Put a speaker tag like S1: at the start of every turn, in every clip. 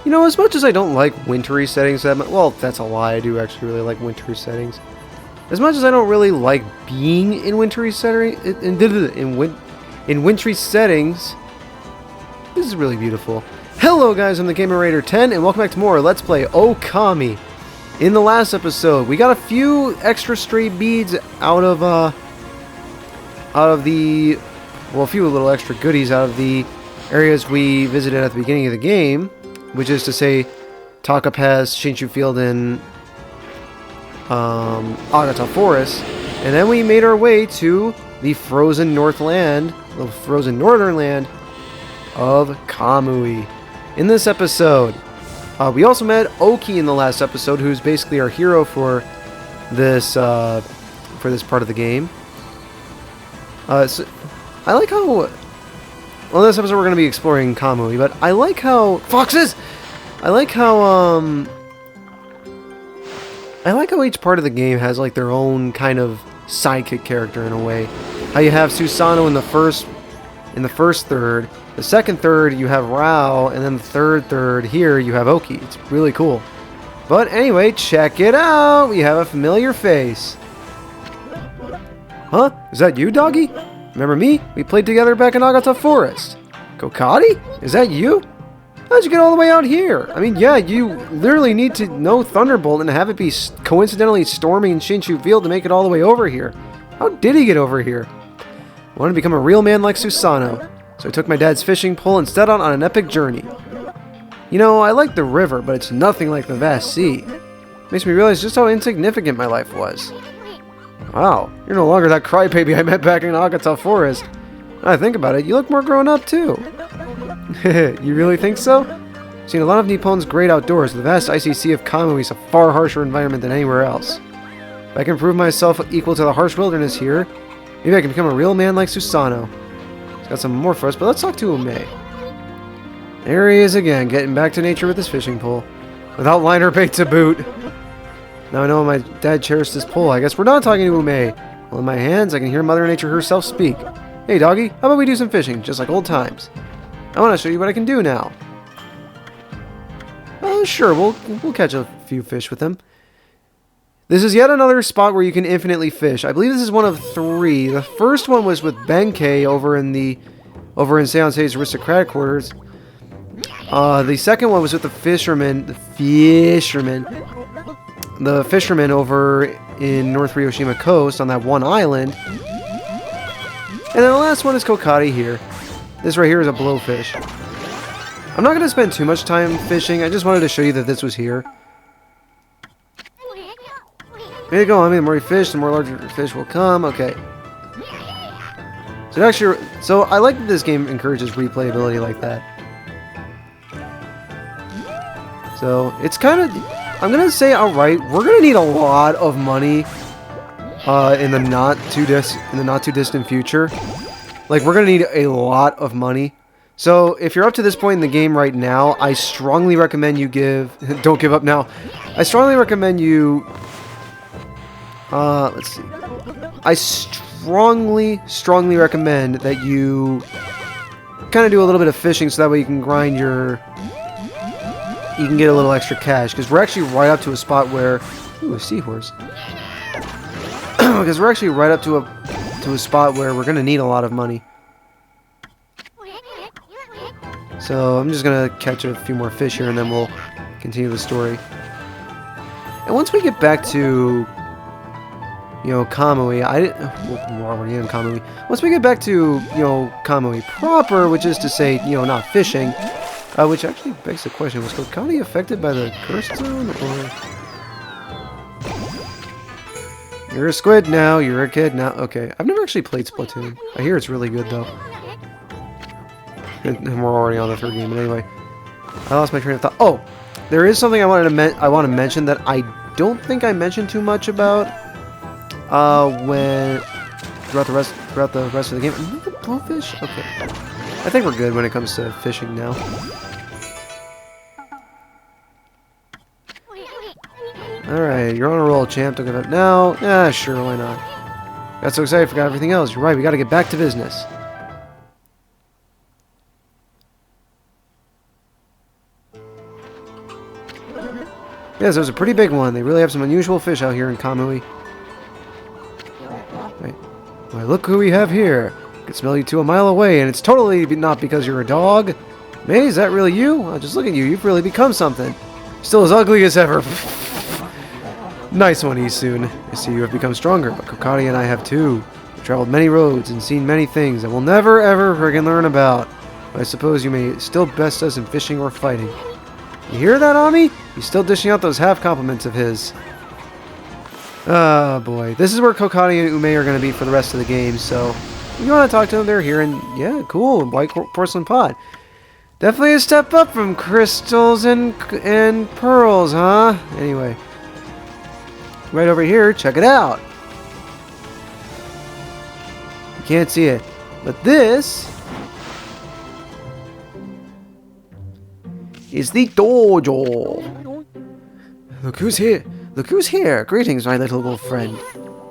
S1: You know, as much as I don't like wintry settings that much, well, that's a lie. I do actually really like wintry settings. As much as I don't really like being in wintry in wintry settings, this is really beautiful. Hello guys, I'm the Gamer Raider 10 and welcome back to more Let's Play Okami. In the last episode, we got a few extra stray beads out of the, well, a few little extra goodies out of the areas we visited at the beginning of the game, which is to say Taka Pass, Shinshu Field, and Agata Forest. And then we made our way to the frozen northern land of Kamui. In this episode, we also met Oki in the last episode, who's basically our hero for this part of the game. So I like how, well, in this episode we're going to be exploring Kamui, but I like how foxes. I like how each part of the game has like their own kind of sidekick character in a way. How you have Susanoo in the first third, the second third you have Rao, and then the third here you have Oki. It's really cool. But anyway, check it out. We have a familiar face. Huh? Is that you, doggy? Remember me? We played together back in Agata Forest. Kokati? Is that you? How'd you get all the way out here? I mean, yeah, you literally need to know Thunderbolt and have it be coincidentally storming Shinshu Field to make it all the way over here. How did he get over here? I wanted to become a real man like Susanoo, so I took my dad's fishing pole and set out on an epic journey. You know, I like the river, but it's nothing like the vast sea. Makes me realize just how insignificant my life was. Wow, you're no longer that crybaby I met back in Agata Forest. Now I think about it, you look more grown up too. You really think so? I've seen a lot of Nippon's great outdoors. The vast icy sea of Kamui is a far harsher environment than anywhere else. If I can prove myself equal to the harsh wilderness here, maybe I can become a real man like Susanoo. He's got some more for us, but let's talk to Ume. There he is again, getting back to nature with his fishing pole. Without line or bait to boot. Now I know my dad cherished this pole. I guess we're not talking to Ume. Well, in my hands, I can hear Mother Nature herself speak. Hey, doggy, how about we do some fishing, just like old times? I want to show you what I can do now. Sure, we'll catch a few fish with him. This is yet another spot where you can infinitely fish. I believe this is one of 3. The first one was with Benkei over in Seonsei's aristocratic quarters. The second one was with the fishermen over in North Ryoshima Coast on that one island. And then the last one is Kokati here. This right here is a blowfish. I'm not going to spend too much time fishing. I just wanted to show you that this was here. There you go. I mean, the more you fish, the more larger fish will come. Okay. So I like that this game encourages replayability like that. So it's kind of, I'm going to say outright, we're going to need a lot of money in the not too distant future. Like, we're going to need a lot of money. So, if you're up to this point in the game right now, I strongly recommend you don't give up now. I strongly recommend you, let's see. I strongly recommend that you kind of do a little bit of fishing so that way you can grind you can get a little extra cash. Because we're actually right up to a spot where, ooh, a seahorse. Because we're actually right up to a spot where we're going to need a lot of money. So I'm just going to catch a few more fish here and then we'll continue the story. And once we get back to, you know, Kamui, we're already in Kamui. Once we get back to, you know, Kamui proper, which is to say, you know, not fishing, which actually begs the question, was Kokati affected by the cursed zone, or... You're a squid now, you're a kid now. Okay, I've never actually played Splatoon. I hear it's really good, though. And we're already on the 3rd game, but anyway. I lost my train of thought. Oh! There is something I want to mention that I don't think I mentioned too much about throughout the rest of the game. Another blowfish? Okay. I think we're good when it comes to fishing now. Alright, you're on a roll, champ. Don't give up now. Yeah, sure, why not? Got so excited, forgot everything else. You're right, we gotta get back to business. Yes, there's a pretty big one. They really have some unusual fish out here in Kamui. Wait. Why, look who we have here. I can smell you 2 mile away, and it's totally not because you're a dog. May, is that really you? Well, just look at you. You've really become something. Still as ugly as ever. Nice one, Isun. I see you have become stronger, but Kokari and I have too. We've traveled many roads and seen many things that we'll never ever friggin' learn about. But I suppose you may still best us in fishing or fighting. You hear that, Ami? He's still dishing out those half compliments of his. Oh boy. This is where Kokari and Ume are going to be for the rest of the game, so if you want to talk to them, they're here, and yeah, cool, white porcelain pot. Definitely a step up from crystals and pearls, huh? Anyway. Right over here, check it out. You can't see it, but this is the dojo. Look who's here. Look who's here. Greetings, my little wolf friend.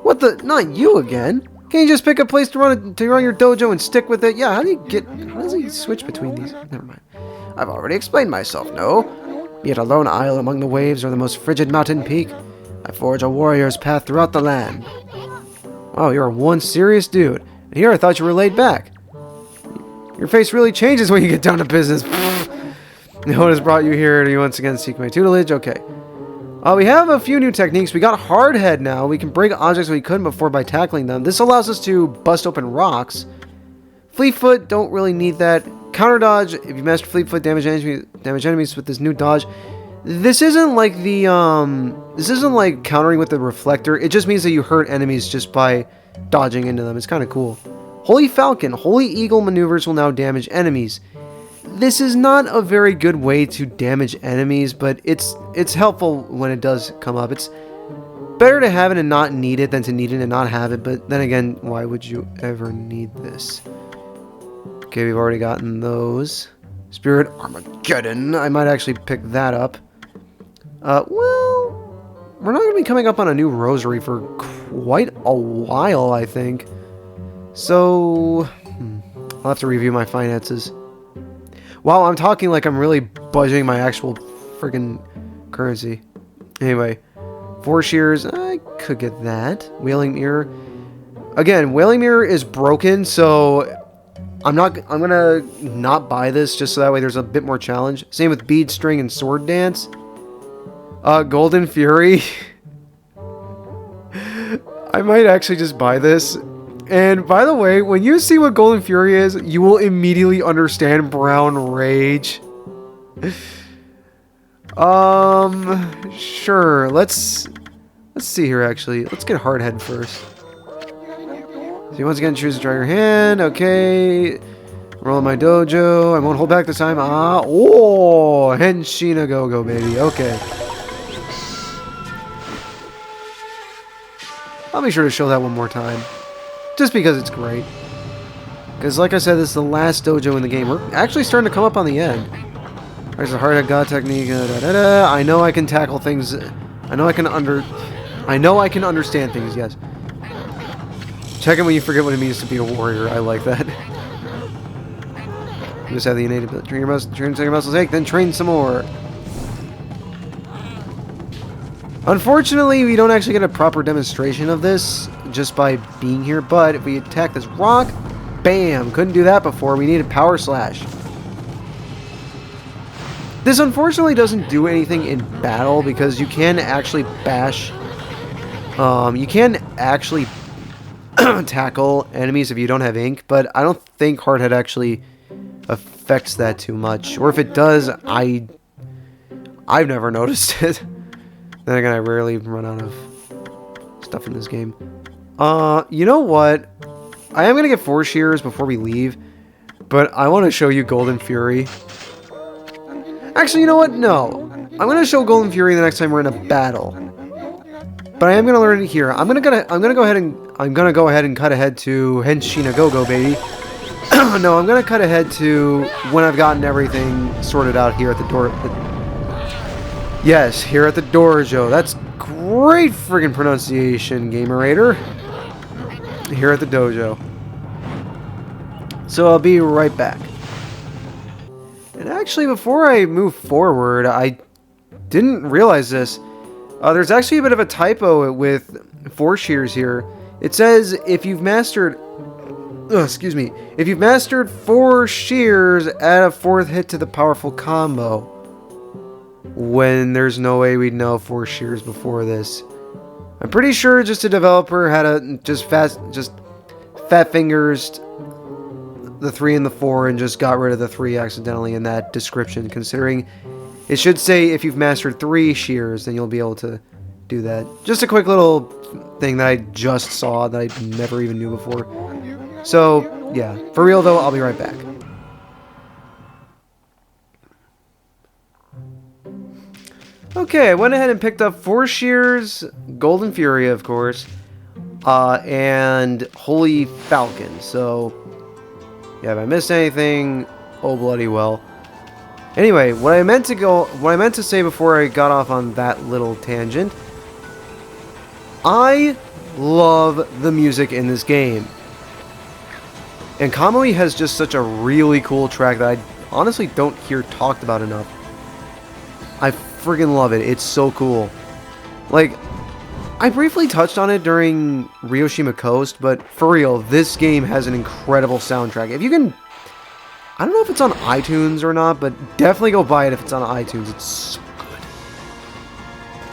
S1: What the? Not you again. Can't you just pick a place to run your dojo and stick with it? Yeah, how does he switch between these? Never mind. I've already explained myself, no? Be it a lone isle among the waves or the most frigid mountain peak, I forge a warrior's path throughout the land. Wow, you're one serious dude. And here I thought you were laid back. Your face really changes when you get down to business. What has brought you here? Do you once again seek my tutelage? Okay. We have a few new techniques. We got hard head now. We can break objects we couldn't before by tackling them. This allows us to bust open rocks. Fleet foot, don't really need that. Counter dodge, if you master fleet foot, damage enemies with this new dodge. This isn't like this isn't like countering with the reflector. It just means that you hurt enemies just by dodging into them. It's kind of cool. Holy Falcon, Holy Eagle maneuvers will now damage enemies. This is not a very good way to damage enemies, but it's helpful when it does come up. It's better to have it and not need it than to need it and not have it, but then again, why would you ever need this? Okay, we've already gotten those. Spirit Armageddon. I might actually pick that up. Well, we're not going to be coming up on a new rosary for quite a while, I think. So, I'll have to review my finances. Wow, I'm talking like I'm really budgeting my actual friggin' currency. Anyway, 4 shears. I could get that. Wailing Mirror. Again, Wailing Mirror is broken, so I'm gonna not buy this just so that way there's a bit more challenge. Same with Bead String and Sword Dance. Golden Fury. I might actually just buy this. And by the way, when you see what Golden Fury is, you will immediately understand Brown Rage. Sure. Let's see here actually. Let's get Hardhead first. So you once again choose to try your hand. Okay. Roll in my dojo. I won't hold back this time. Oh, Henshina Go-Go, baby. Okay. I'll be sure to show that one more time. Just because it's great. Because like I said, this is the last dojo in the game. We're actually starting to come up on the end. There's a hard head god technique. I know I can tackle things. I know I can understand things, yes. Check it when you forget what it means to be a warrior. I like that. You just have the innate ability. Train your muscles ache, then train some more. Unfortunately, we don't actually get a proper demonstration of this just by being here, but if we attack this rock, bam! Couldn't do that before. We needed Power Slash. This unfortunately doesn't do anything in battle because you can actually bash. You can actually tackle enemies if you don't have ink, but I don't think Hardhead actually affects that too much. Or if it does, I've never noticed it. Then again, I rarely run out of stuff in this game. You know what? I am going to get 4 shears before we leave, but I want to show you Golden Fury. Actually, you know what? No. I'm going to show Golden Fury the next time we're in a battle. But I am going to learn it here. I'm going to go ahead and cut ahead to Henshina Go-Go, baby. No, I'm going to cut ahead to when I've gotten everything sorted out here at the door. Yes, here at the dojo. That's great friggin' pronunciation, Gamerator. Here at the dojo. So I'll be right back. And actually, before I move forward, I didn't realize this. There's actually a bit of a typo with 4 shears here. It says if you've mastered... excuse me. If you've mastered 4 shears, add a 4th hit to the powerful combo. When there's no way we'd know 4 shears before this. I'm pretty sure just a developer had a just fat fingers the 3 and the 4 and just got rid of the 3 accidentally in that description, considering it should say if you've mastered 3 shears, then you'll be able to do that. Just a quick little thing that I just saw that I never even knew before. So, yeah. For real though, I'll be right back. Okay, I went ahead and picked up 4 shears, Golden Fury, of course, and Holy Falcon. So, yeah, if I missed anything, oh bloody well. Anyway, what I meant to say before I got off on that little tangent, I love the music in this game. And Kamui has just such a really cool track that I honestly don't hear talked about enough. I friggin' love it. It's so cool. Like, I briefly touched on it during Ryoshima Coast, but for real, this game has an incredible soundtrack. If you can... I don't know if it's on iTunes or not, but definitely go buy it if it's on iTunes. It's so good.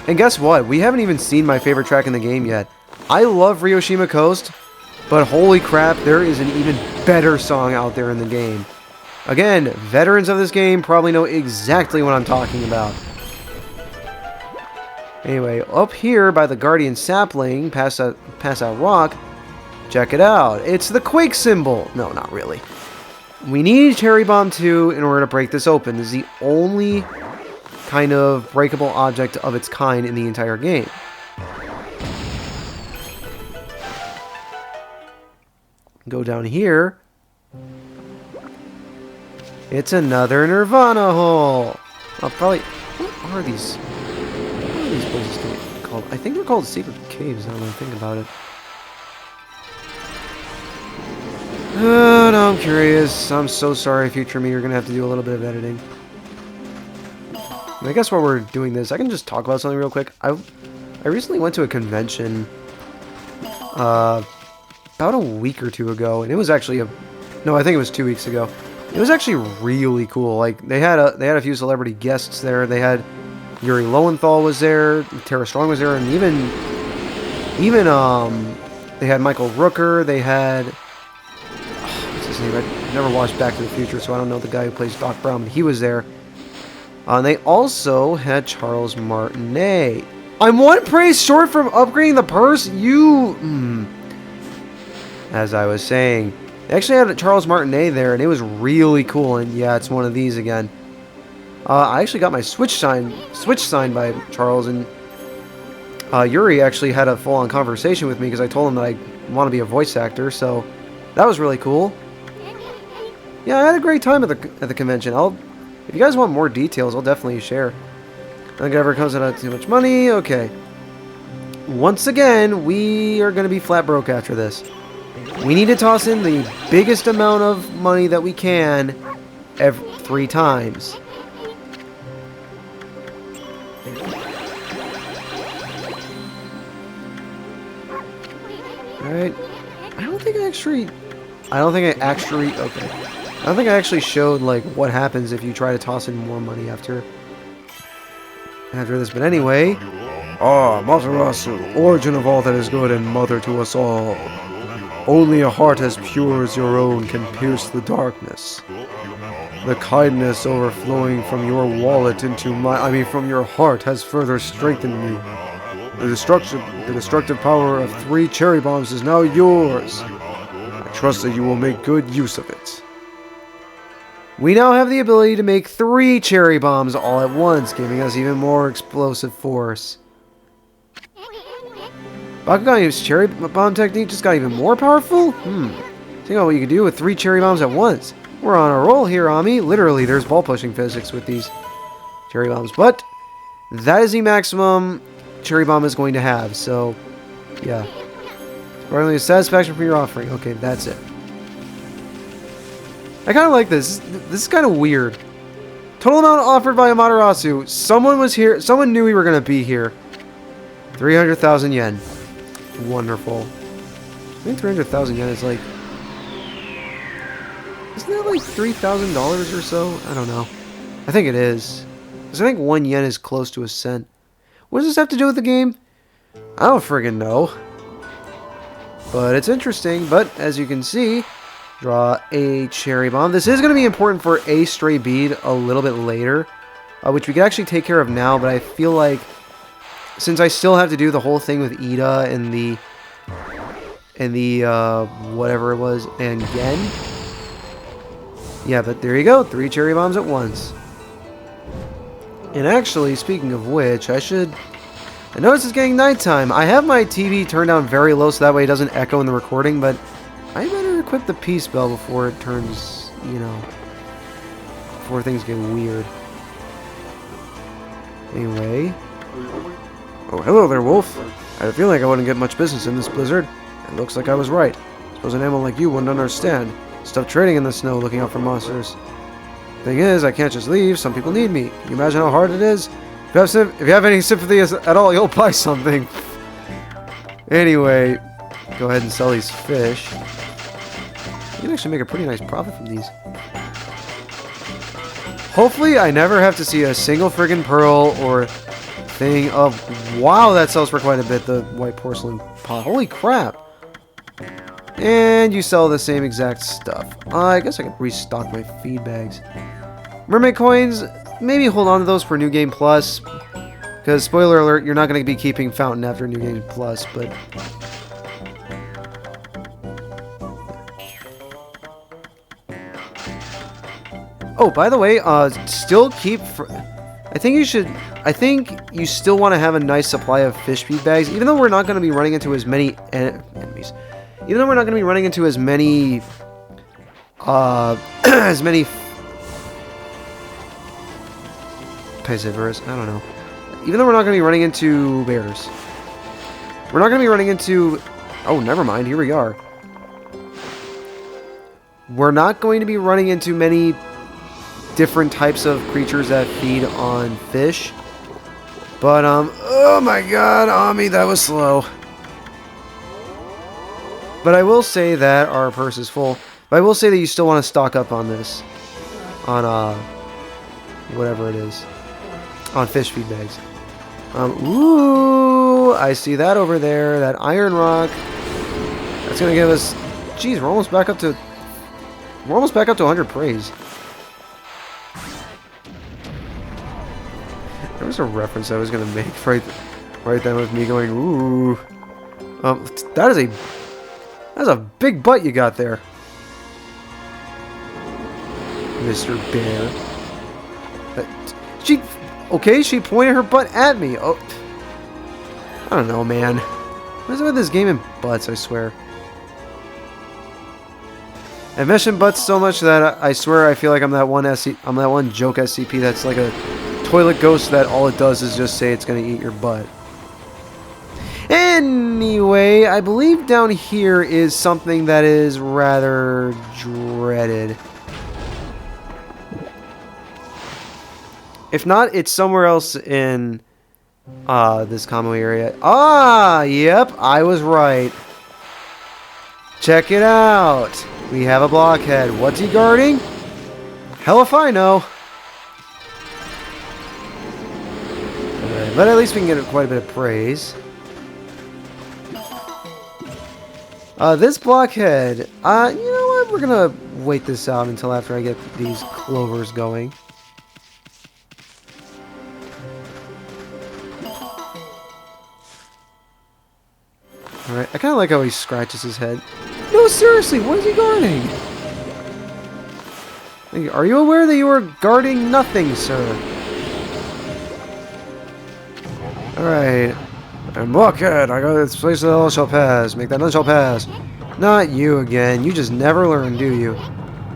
S1: And guess what? We haven't even seen my favorite track in the game yet. I love Ryoshima Coast, but holy crap, there is an even better song out there in the game. Again, veterans of this game probably know exactly what I'm talking about. Anyway, up here by the Guardian Sapling, past that rock, check it out. It's the Quake symbol. No, not really. We need Cherry Bomb 2 in order to break this open. This is the only kind of breakable object of its kind in the entire game. Go down here. It's another Nirvana hole. I'll probably... What are these? What are these places called? I think they're called secret caves now that I think about it. Oh, no, I'm curious. I'm so sorry, future me. You're going to have to do a little bit of editing. I guess while we're doing this, I can just talk about something real quick. I recently went to a convention about a week or 2 ago, and it was actually no, I think it was 2 weeks ago. It was actually really cool. Like, they had a few celebrity guests there. They had Yuri Lowenthal was there, Tara Strong was there, and even they had Michael Rooker. They had... what's his name? I never watched Back to the Future, so I don't know the guy who plays Doc Brown, but he was there. And they also had Charles Martinet. I'm one praise short from upgrading the purse? As I was saying, they actually had Charles Martinet there, and it was really cool. And yeah, it's one of these again. I actually got my Switch signed by Charles, and Yuri actually had a full-on conversation with me because I told him that I want to be a voice actor. So that was really cool. Yeah, I had a great time at the convention. If you guys want more details, I'll definitely share. I think it ever comes out too much money. Okay. Once again, we are going to be flat broke after this. We need to toss in the biggest amount of money that we can 3 times. Alright. I don't think I actually showed, like, what happens if you try to toss in more money after this. But anyway. Matarasu, origin of all that is good and mother to us all. Only a heart as pure as your own can pierce the darkness. The kindness overflowing from your wallet from your heart has further strengthened me. The destructive power of 3 cherry bombs is now yours. I trust that you will make good use of it. We now have the ability to make 3 cherry bombs all at once, giving us even more explosive force. Bakugan's cherry bomb technique just got even more powerful? Think about what you can do with 3 cherry bombs at once. We're on a roll here, Ami. Literally, there's ball pushing physics with these cherry bombs. But that is the maximum cherry bomb is going to have. So, yeah. Sparkling satisfaction from your offering. Okay, that's it. I kind of like this. This is kind of weird. Total amount offered by Amaterasu. Someone was here. Someone knew we were going to be here. 300,000 yen. Wonderful. I think 300,000 yen is like... Isn't that like $3,000 or so? I don't know. I think it is. Because I think 1 yen is close to a cent. What does this have to do with the game? I don't friggin' know. But it's interesting. But as you can see, draw a cherry bomb. This is going to be important for a stray bead a little bit later. Which we could actually take care of now. But I feel like since I still have to do the whole thing with Ida and the whatever it was, and Gen. Yeah, but there you go. 3 cherry bombs at once. And actually, speaking of which, I noticed it's getting nighttime. I have my TV turned down very low so that way it doesn't echo in the recording, but I better equip the peace bell before it turns, you know, before things get weird. Anyway. Oh, hello there, Wolf. I had a feeling I wouldn't get much business in this blizzard. It looks like I was right. Suppose an animal like you wouldn't understand. Stuff trading in the snow, looking out for monsters. Thing is, I can't just leave. Some people need me. Can you imagine how hard it is? If you have any sympathy at all, you'll buy something. Anyway, go ahead and sell these fish. You can actually make a pretty nice profit from these. Hopefully, I never have to see a single friggin' pearl or thing of... Wow, that sells for quite a bit, the white porcelain pot. Holy crap. And you sell the same exact stuff. I guess I can restock my feed bags. Mermaid coins, maybe hold on to those for New Game Plus. Because, spoiler alert, you're not going to be keeping Fountain after New Game Plus, but... Oh, by the way, still keep... I think you still want to have a nice supply of fish feed bags, even though we're not going to be running into as many enemies. Even though we're not going to be running into as many, Piscivorous, I don't know. Even though we're not going to be running into bears. We're not going to be running into, oh, never mind, here we are. We're not going to be running into many different types of creatures that feed on fish. But, oh my god, Ami, that was slow. But I will say that our purse is full. But I will say that you still want to stock up on this. On, whatever it is. On fish feed bags. Ooh, I see that over there. That iron rock. That's going to give us... Jeez, we're almost back up to... We're almost back up to 100 praise. There was a reference I was going to make right then with me going, ooh. That's a big butt you got there, Mr. Bear. She pointed her butt at me. Oh, I don't know, man. What is it with this game and butts, I swear. I mentioned butts so much that I swear I feel like I'm that one joke SCP that's like a toilet ghost that all it does is just say it's gonna eat your butt. Anyway, I believe down here is something that is rather dreaded. If not, it's somewhere else in this Kamui area. Ah, yep, I was right. Check it out. We have a blockhead. What's he guarding? Hell if I know. Alright, but at least we can get quite a bit of praise. This blockhead, you know what, we're gonna wait this out until after I get these clovers going. Alright, I kinda like how he scratches his head. No, seriously, what is he guarding? Are you aware that you are guarding nothing, sir? Alright. And blockhead, I got this place that all shall pass. Make that none shall pass. Not you again. You just never learn, do you?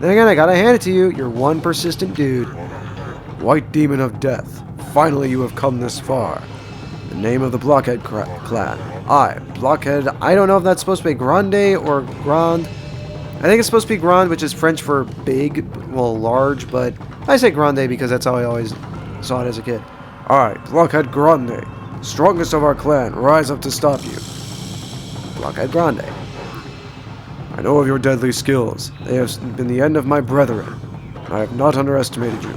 S1: Then again, I gotta hand it to you. You're one persistent dude. White demon of death. Finally, you have come this far. The name of the blockhead clan. Blockhead. I don't know if that's supposed to be Grande or Grand. I think it's supposed to be Grand, which is French for big, well, large, but I say Grande because that's how I always saw it as a kid. Alright, Blockhead Grande. Strongest of our clan, rise up to stop you. Blockhead Grande. I know of your deadly skills. They have been the end of my brethren. I have not underestimated you.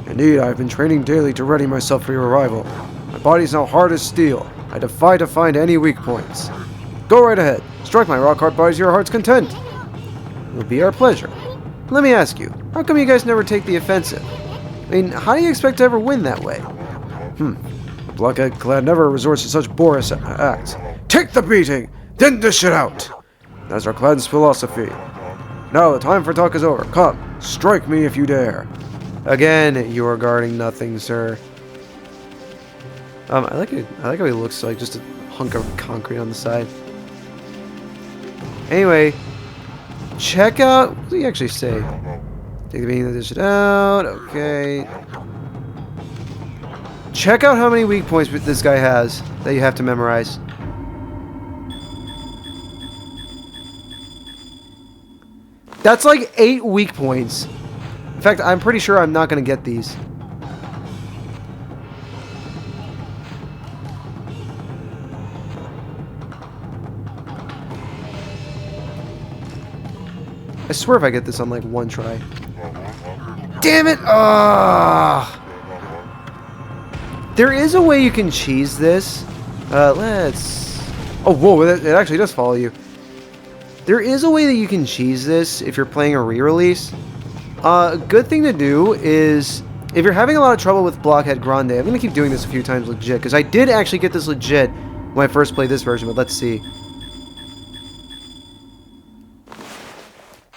S1: Indeed, I have been training daily to ready myself for your arrival. My body is now hard as steel. I defy to find any weak points. Go right ahead. Strike my rock-hard body to your heart's content. It will be our pleasure. Let me ask you, how come you guys never take the offensive? I mean, how do you expect to ever win that way? The Blockhead clan never resorts to such boorish acts. Take the beating, then dish it out. That's our clan's philosophy. Now the time for talk is over. Come, strike me if you dare. Again, you are guarding nothing, sir. I like it. I like how he looks like just a hunk of concrete on the side. Anyway, check out. What did he actually say? Take the beating and dish it out. Okay. Check out how many weak points this guy has that you have to memorize. That's like 8 weak points. In fact, I'm pretty sure I'm not going to get these. I swear if I get this on like 1 try. Damn it! There is a way you can cheese this. Let's... Oh, whoa, it actually does follow you. There is a way that you can cheese this if you're playing a re-release. A good thing to do is, if you're having a lot of trouble with Blockhead Grande, I'm going to keep doing this a few times legit, because I did actually get this legit when I first played this version, but let's see.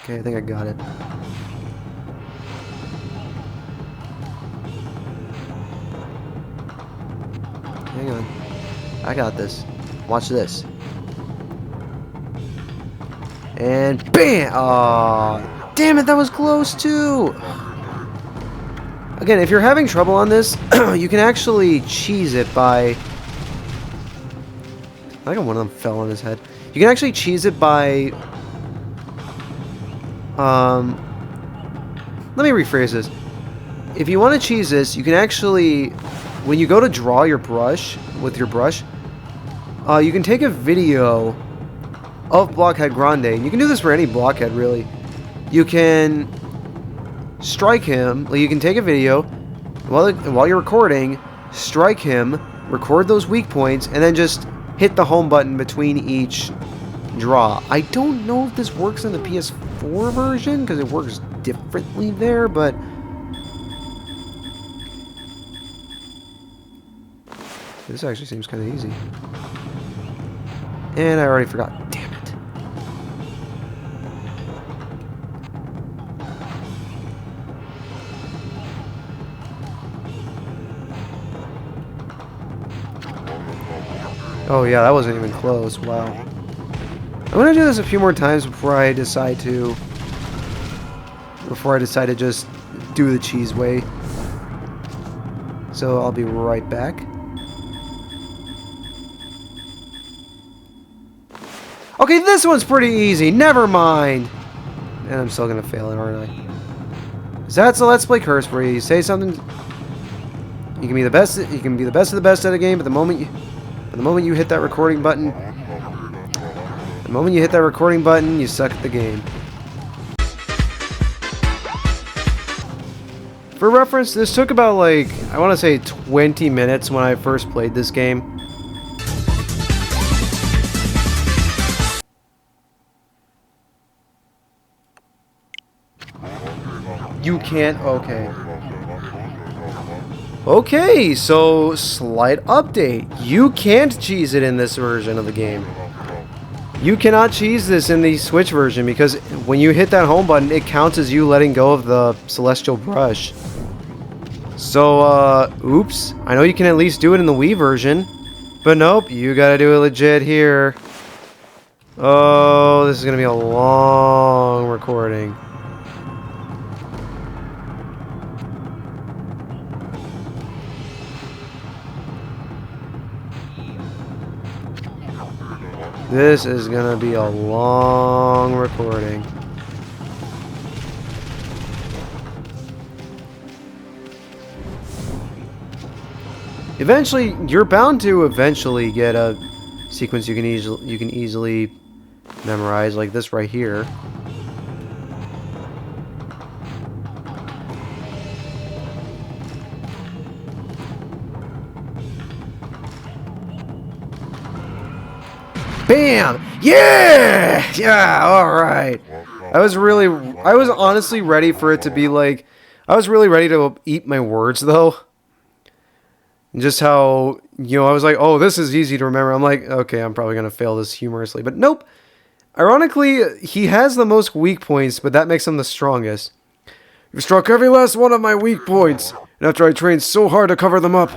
S1: Okay, I think I got it. Hang on. I got this. Watch this. And BAM! Aw, damn it, that was close too! Again, if you're having trouble on this, you can actually cheese it by... I think one of them fell on his head. You can actually cheese it by... Let me rephrase this. If you want to cheese this, you can actually... When you go to draw your brush, with your brush, you can take a video of Blockhead Grande, and you can do this for any blockhead, really. You can strike him, like you can take a video, while you're recording, strike him, record those weak points, and then just hit the home button between each draw. I don't know if this works in the PS4 version, because it works differently there, but... This actually seems kind of easy. And I already forgot. Damn it. Oh yeah, that wasn't even close. Wow. I'm gonna do this a few more times before I decide to just do the cheese way. So I'll be right back. Okay, this one's pretty easy. Never mind. And I'm still gonna fail it, aren't I? So that's a Let's Play curse where you say something. You can be the best. You can be the best of the best at a game, but the moment you hit that recording button, you suck at the game. For reference, this took about like, I want to say 20 minutes when I first played this game. You can't, okay. Okay, so slight update. You can't cheese it in this version of the game. You cannot cheese this in the Switch version because when you hit that home button, it counts as you letting go of the celestial brush. So, oops. I know you can at least do it in the Wii version, but nope, you gotta do it legit here. Oh, this is gonna be a long recording. This is gonna be a long recording. Eventually, you're bound to eventually get a sequence you can easily memorize, like this right here. Bam! Yeah! Yeah, alright. I was honestly ready for it to be like, I was really ready to eat my words, though. Just how, I was like, oh, this is easy to remember. I'm like, okay, I'm probably going to fail this humorously. But nope. Ironically, he has the most weak points, but that makes him the strongest. You've struck every last one of my weak points, and after I trained so hard to cover them up,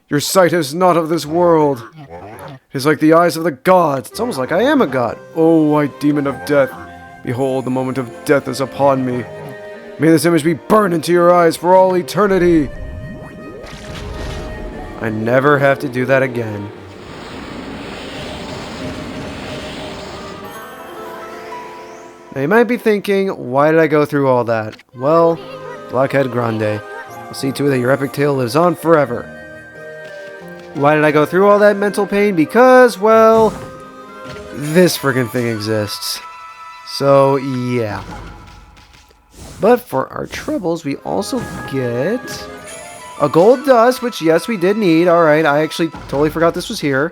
S1: your sight is not of this world. It is like the eyes of the gods. It's almost like I am a god. Oh, white demon of death. Behold, the moment of death is upon me. May this image be burned into your eyes for all eternity. I never have to do that again. Now you might be thinking, why did I go through all that? Well, Blockhead Grande. I'll see to it that your epic tale lives on forever. Why did I go through all that mental pain? Because, well, this friggin' thing exists. So, yeah. But for our troubles, we also get a gold dust, which, yes, we did need. Alright, I actually totally forgot this was here.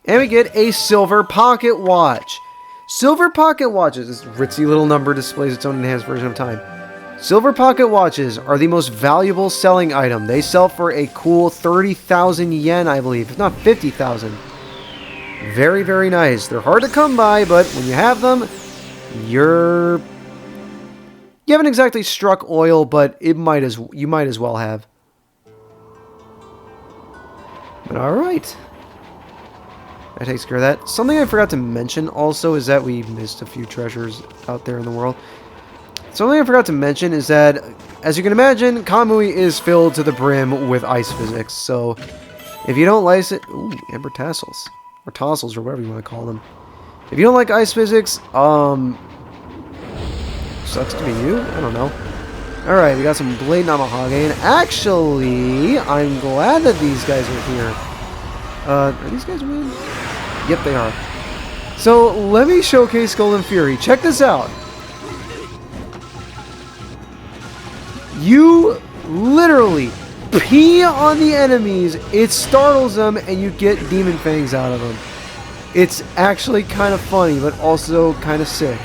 S1: And we get a silver pocket watch. Silver pocket watches, this ritzy little number displays its own enhanced version of time. Silver pocket watches are the most valuable selling item. They sell for a cool 30,000 yen, I believe, if not 50,000. Very, very nice. They're hard to come by, but when you have them, you haven't exactly struck oil, but you might as well have. But alright. That takes care of that. Something I forgot to mention also is that we missed a few treasures out there in the world. Something I forgot to mention is that, as you can imagine, Kamui is filled to the brim with ice physics. So, if you don't like it... Ooh, amber tassels. Or tassels, or whatever you want to call them. If you don't like ice physics, sucks to be you? I don't know. Alright, we got some Blade Namahage, and actually, I'm glad that these guys are here. Are these guys winning? Yep, they are. So, let me showcase Golden Fury. Check this out. You literally pee on the enemies, it startles them, and you get Demon Fangs out of them. It's actually kind of funny, but also kind of sick.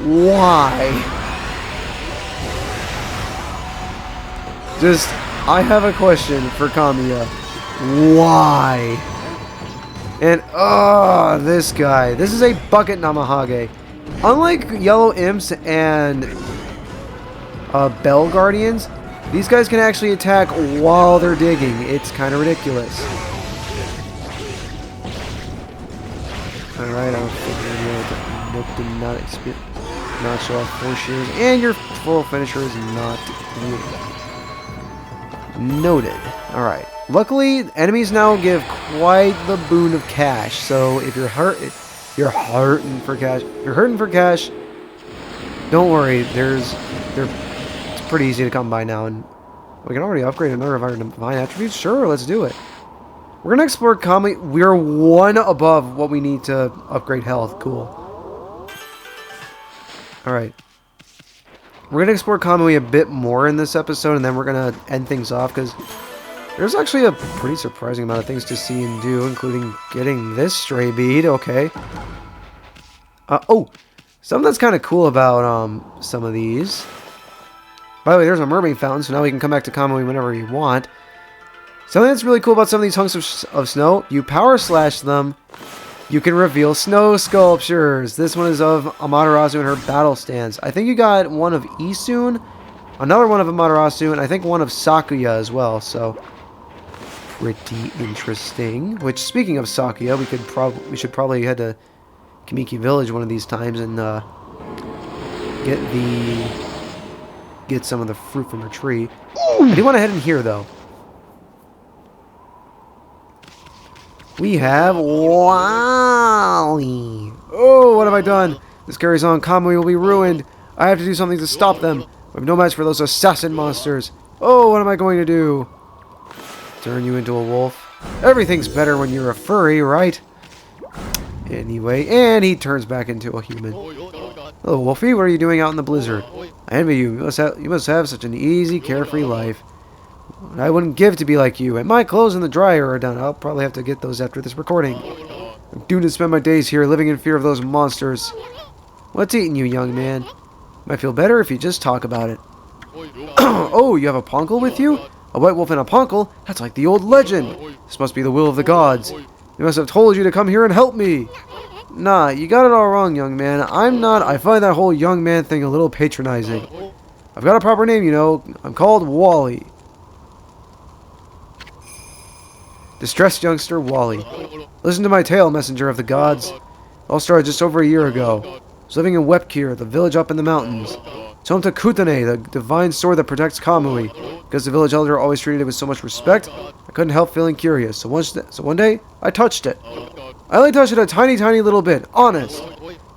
S1: Why? I have a question for Kamiya. Why? And, this guy. This is a bucket Namahage. Unlike Yellow Imps and Bell Guardians, these guys can actually attack while they're digging. It's kind of ridiculous. Alright, I'll figure it out. Nope, did not show off 4 shears, and your full finisher is not noted. Alright. Luckily, enemies now give quite the boon of cash, so if you're hurting for cash, don't worry, it's pretty easy to come by now, and we can already upgrade another of our divine attributes. Sure, let's do it. We're gonna explore Kamui. We're 1 above what we need to upgrade health. Cool. Alright. We're going to explore Kamui a bit more in this episode, and then we're going to end things off, because there's actually a pretty surprising amount of things to see and do, including getting this stray bead. Okay. Oh! Something that's kind of cool about some of these. By the way, there's a mermaid fountain, so now we can come back to Kamui whenever you want. Something that's really cool about some of these hunks of snow, you power slash them, you can reveal snow sculptures. This one is of Amaterasu and her battle stance. I think you got one of Isun, another one of Amaterasu, and I think one of Sakuya as well. So, pretty interesting. Which, speaking of Sakuya, we should probably head to Kamiki Village one of these times and get some of the fruit from her tree. I do want to head in here though. We have Wally. Oh, what have I done? This carries on. Kamui will be ruined. I have to do something to stop them. We have no match for those assassin monsters. Oh, what am I going to do? Turn you into a wolf? Everything's better when you're a furry, right? Anyway, and he turns back into a human. Hello, Wolfie. What are you doing out in the blizzard? I envy you. You must have such an easy, carefree life. I wouldn't give to be like you. And my clothes in the dryer are done. I'll probably have to get those after this recording. I'm doomed to spend my days here living in fear of those monsters. What's eating you, young man? Might feel better if you just talk about it. Oh, you have a punkle with you? A white wolf and a punkle? That's like the old legend. This must be the will of the gods. They must have told you to come here and help me. Nah, you got it all wrong, young man. I find that whole young man thing a little patronizing. I've got a proper name, you know. I'm called Wally. Distressed youngster Wally. Listen to my tale, messenger of the gods. It all started just over a year ago. I was living in Wepkir, the village up in the mountains. It's home to Kutane, the divine sword that protects Kamui. Because the village elder always treated it with so much respect, I couldn't help feeling curious. So one day, I touched it. I only touched it a tiny, tiny little bit. Honest.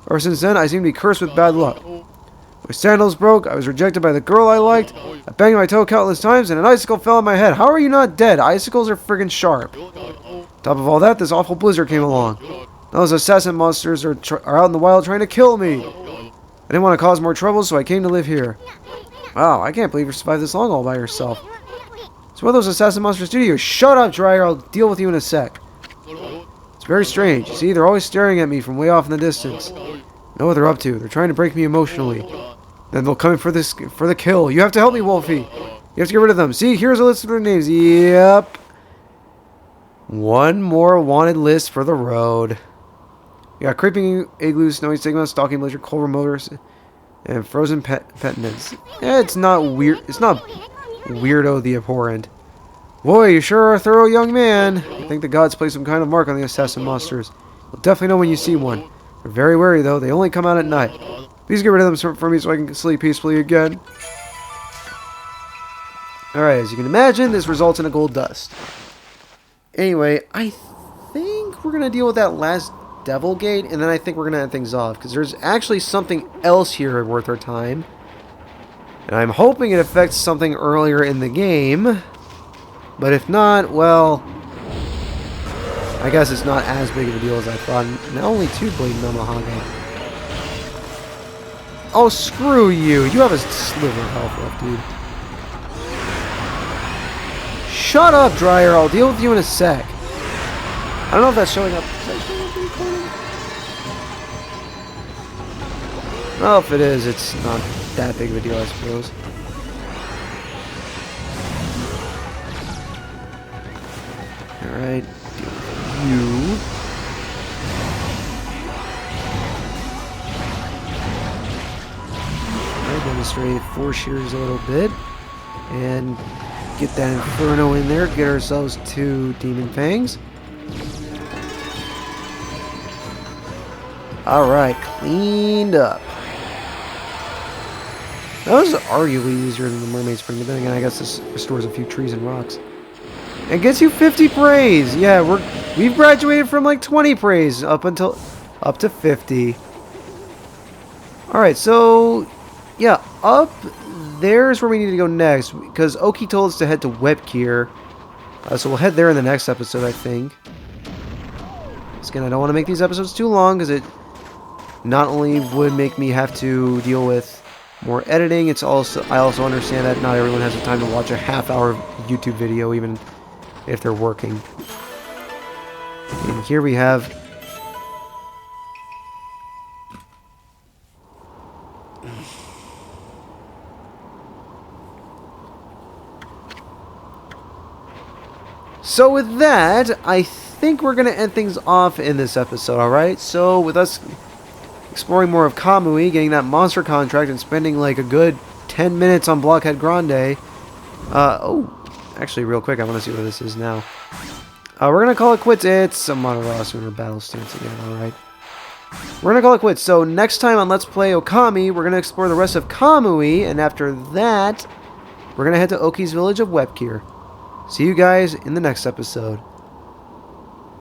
S1: Ever since then, I seem to be cursed with bad luck. My sandals broke, I was rejected by the girl I liked, I banged my toe countless times, and an icicle fell on my head. How are you not dead? Icicles are friggin' sharp. Top of all that, this awful blizzard came along. Now those assassin monsters are out in the wild trying to kill me. I didn't want to cause more trouble, so I came to live here. Wow, I can't believe you survived this long all by yourself. So what do those assassin monsters do to you? Shut up, Dryer, I'll deal with you in a sec. It's very strange. You see, they're always staring at me from way off in the distance. I know what they're up to. They're trying to break me emotionally. Then they'll come in for the kill. You have to help me, Wolfie. You have to get rid of them. See, here's a list of their names. Yep. One more wanted list for the road. We got Creeping Igloo, Snowy Stigma, Stalking Blizzard, Cold Motors, and Frozen Penitence. It's not weird. It's not Weirdo the Abhorrent. Boy, you sure are a thorough young man. I think the gods play some kind of mark on the assassin monsters. You'll definitely know when you see one. They're very wary, though. They only come out at night. Please get rid of them for me so I can sleep peacefully again. Alright, as you can imagine, this results in a gold dust. Anyway, I think we're going to deal with that last devil gate, and then I think we're going to end things off, because there's actually something else here worth our time. And I'm hoping it affects something earlier in the game. But if not, well, I guess it's not as big of a deal as I thought. And only 2 Blade Namahage. Oh, screw you. You have a sliver of health left, dude. Shut up, Dryer. I'll deal with you in a sec. I don't know if that's showing up. Is that showing up in the recording? Well, if it is, it's not that big of a deal, I suppose. Alright. You. Demonstrate Force Shears a little bit and get that Inferno in there, get ourselves 2 Demon Fangs. Alright, cleaned up. That was arguably easier than the Mermaid Spring, but then again, I guess this restores a few trees and rocks. And gets you 50 praise. Yeah, we've graduated from like 20 praise up to 50. Alright, so yeah, up there's where we need to go next, because Oki told us to head to Wepkir. So we'll head there in the next episode, I think. Again, I don't want to make these episodes too long, because it not only would make me have to deal with more editing, I also understand that not everyone has the time to watch a half-hour YouTube video, even if they're working. And here we have so with that, I think we're going to end things off in this episode, alright? So with us exploring more of Kamui, getting that monster contract, and spending like a good 10 minutes on Blockhead Grande. Actually, real quick, I want to see what this is now. We're going to call it quits. It's a Amaterasu in her battle stance again, alright? We're going to call it quits. So next time on Let's Play Okami, we're going to explore the rest of Kamui, and after that, we're going to head to Oki's village of Wepkir. See you guys in the next episode.